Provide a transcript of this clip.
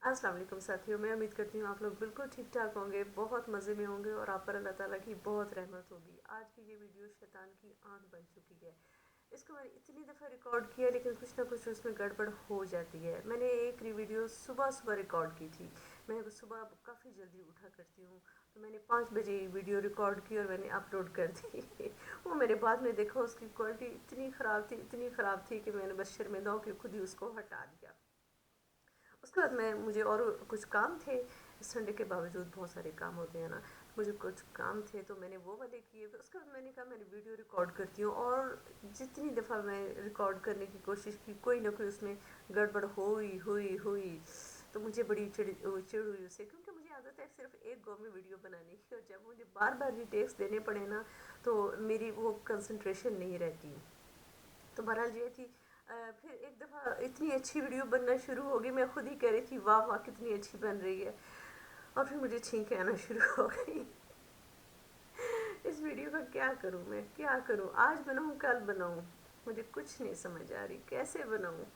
अस्सलाम वालेकुम साथियों, मैं उम्मीद करती हूँ आप लोग बिल्कुल ठीक ठाक होंगे, बहुत मज़े में होंगे और आप पर अल्लाह ताला की बहुत रहमत होगी। आज की ये वीडियो शैतान की आंख बन चुकी है। इसको मैंने इतनी दफ़ा रिकॉर्ड किया लेकिन कुछ ना कुछ उसमें गड़बड़ हो जाती है। मैंने एक वीडियो सुबह सुबह रिकॉर्ड की थी। मैं सुबह काफ़ी जल्दी उठा करती हूँ, तो मैंने 5 बजे वीडियो रिकॉर्ड की और मैंने अपलोड कर दी। वो मैंने बाद में देखा, उसकी क्वालिटी इतनी ख़राब थी कि मैंने बस शर्मिंदा होकर खुद ही उसको हटा दिया। उसके बाद मैं मुझे और कुछ काम थे। संडे के बावजूद बहुत सारे काम होते हैं ना, मुझे कुछ काम थे तो मैंने वो वाले किए। फिर उसके बाद मैंने कहा मैंने वीडियो रिकॉर्ड करती हूँ, और जितनी दफ़ा मैं रिकॉर्ड करने की कोशिश की कोई ना कोई उसमें गड़बड़ हुई। तो मुझे बड़ी चिड़ हुई उससे, क्योंकि मुझे आदत है सिर्फ एक गो में वीडियो बनाने की, और जब मुझे बार बार रिटेक्स देने पड़े ना तो मेरी वो कंसंट्रेशन नहीं रहती। तो बहरहाल ये थी। फिर एक दफ़ा इतनी अच्छी वीडियो बनना शुरू हो गई, मैं खुद ही कह रही थी वाह वाह कितनी अच्छी बन रही है, और फिर मुझे छींकें आना शुरू हो गई। इस वीडियो का क्या करूँ, मैं क्या करूँ, आज बनाऊँ कल बनाऊँ, मुझे कुछ नहीं समझ आ रही कैसे बनाऊँ।